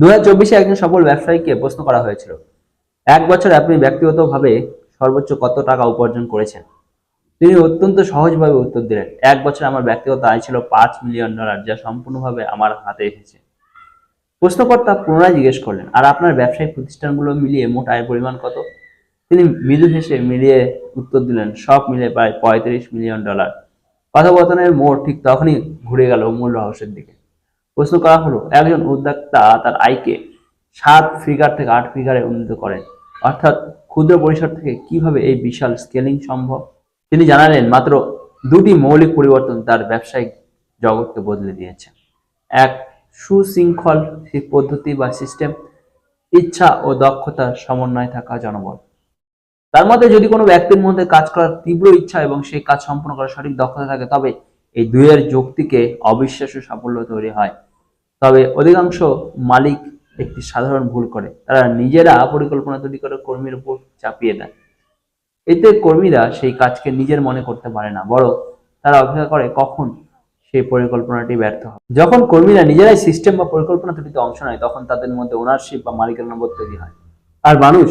2024 একজন সফল ব্যবসায়ীকে প্রশ্ন করা হয়েছিল, 1 বছরে আপনি ব্যক্তিগতভাবে সর্বোচ্চ কত টাকা উপার্জন করেছেন? তিনি অত্যন্ত সহজভাবে উত্তর দিলেন, 1 বছরে আমার ব্যক্তিগত আয় ছিল $5 মিলিয়ন, যা সম্পূর্ণভাবে আমার হাতে এসেছে। প্রশ্নকর্তা পুনরায় জিজ্ঞেস করলেন, আর আপনার ব্যবসায়িক প্রতিষ্ঠানগুলো মিলিয়ে মোট আয়ের পরিমাণ কত? তিনি মৃদু হেসে মিলিয়ে উত্তর দিলেন, সব মিলিয়ে প্রায় $35 মিলিয়ন। কথোপকথনের মোড় ঠিক তখনই ঘুরে গেল মূল রহস্যের দিকে। প্রশ্ন করা হলো, একজন উদ্যোক্তা তার আয়কে 7 ফিগার থেকে 8 ফিগারে উন্নীত করেন, অর্থাৎ ক্ষুদ্র পরিসর থেকে কিভাবে এই বিশাল স্কেলিং সম্ভব? তিনি জানালেন, মাত্র 2টি মৌলিক পরিবর্তন তার ব্যবসায়িক জগৎকে বদলে দিয়েছে। এক, সুশৃঙ্খল পদ্ধতি বা সিস্টেম, ইচ্ছা ও দক্ষতার সমন্বয় থাকা জনবল। তার মধ্যে যদি কোনো ব্যক্তির মধ্যে কাজ করার তীব্র ইচ্ছা এবং সেই কাজ সম্পন্ন করার সঠিক দক্ষতা থাকে, তবে এই দুইয়ের যুক্তিকে অবিশ্বাস্য সাফল্য তৈরি হয়। তবে অধিকাংশ মালিক একটি সাধারণ ভুল করে, তারা নিজেরা পরিকল্পনা তৈরি করে কর্মীর উপর চাপিয়ে দেয়। এতে কর্মীরা সেই কাজকে নিজের মনে করতে পারে না, বরং তারা অপেক্ষা করে কখন সেই পরিকল্পনাটি ব্যর্থ হয়। যখন কর্মীরা নিজেরাই সিস্টেম বা পরিকল্পনা তৈরিতে অংশ নেয়, তখন তাদের মধ্যে ওনারশিপ বা মালিকানা বোধ তৈরি হয়। আর মানুষ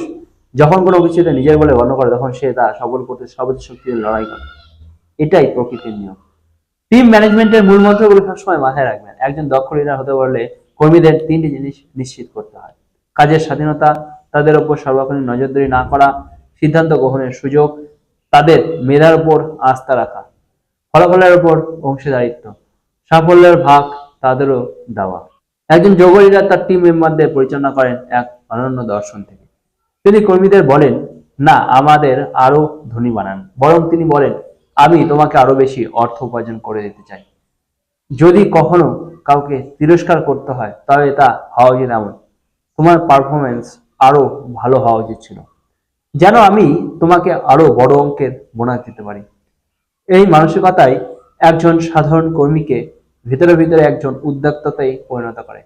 যখন কোনো কিছুতে নিজের বলে গণ্য করে, তখন সে তা সফল করতে সর্বোচ্চ শক্তিতে লড়াই করে। এটাই প্রকৃতির নিয়ম। টিম ম্যানেজমেন্টের মূল মন্ত্রগুলো সবসময় মাথায় রাখবেন। একজন দক্ষ লিডার হতে পারলে কর্মীদের 3টি জিনিস নিশ্চিত করতে হয়: কাজের স্বাধীনতা, তাদের উপর সর্বক্ষণিক নজরদারি না করা, সিদ্ধান্ত গ্রহণের সুযোগ, তাদের মেধার উপর আস্থা রাখা, ফলাফলের উপর অংশীদারিত্ব, সাফল্যের ভাগ তাদেরও দেওয়া। একজন যোগ্য লিডার তার টিম মেম্বারদের পরিচালনা করেন এক অনন্য দর্শন থেকে। তিনি কর্মীদের বলেন না আমাদের আরো ধনী বানান, বরং তিনি বলেন আমি তোমাকে আরো বেশি অর্থ উপার্জন করে দিতে চাই। যদি কখনো কাউকে তিরস্কার করতে হয়, তবে তা হওয়া উচিত এমন, তোমার পারফরমেন্স আরো ভালো হওয়া উচিত ছিল, যেন আমি তোমাকে আরো বড় অঙ্কের বোনাস দিতে পারি। এই মানসিকতাই একজন সাধারণ কর্মীকে ভিতরে ভিতরে একজন উদ্যোক্তাতেই পরিণত করে।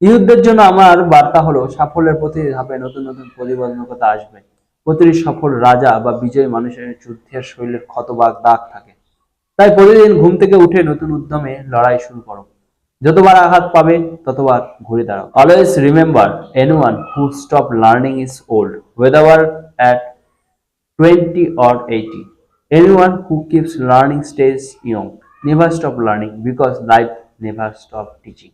ইউদ্ধের জন্য আমার বার্তা হলো, সাফল্যের প্রতিটি ধাপে নতুন নতুন প্রতিবন্ধকতা আসবে। প্রতিটি সফল রাজা বা বিজয়ী মানুষের যুদ্ধের শৈলীর ক্ষত বা দাগ থাকে। তাই প্রতিদিন ঘুম থেকে উঠে নতুন উদ্যমে লড়াই শুরু করো। যতবার আঘাত পাবে ততবার ঘুরে দাঁড়াও। Always remember, anyone who stop learning is old, whether at 20 or 80. Anyone who keeps learning stays young. Never stop learning because life never stops teaching.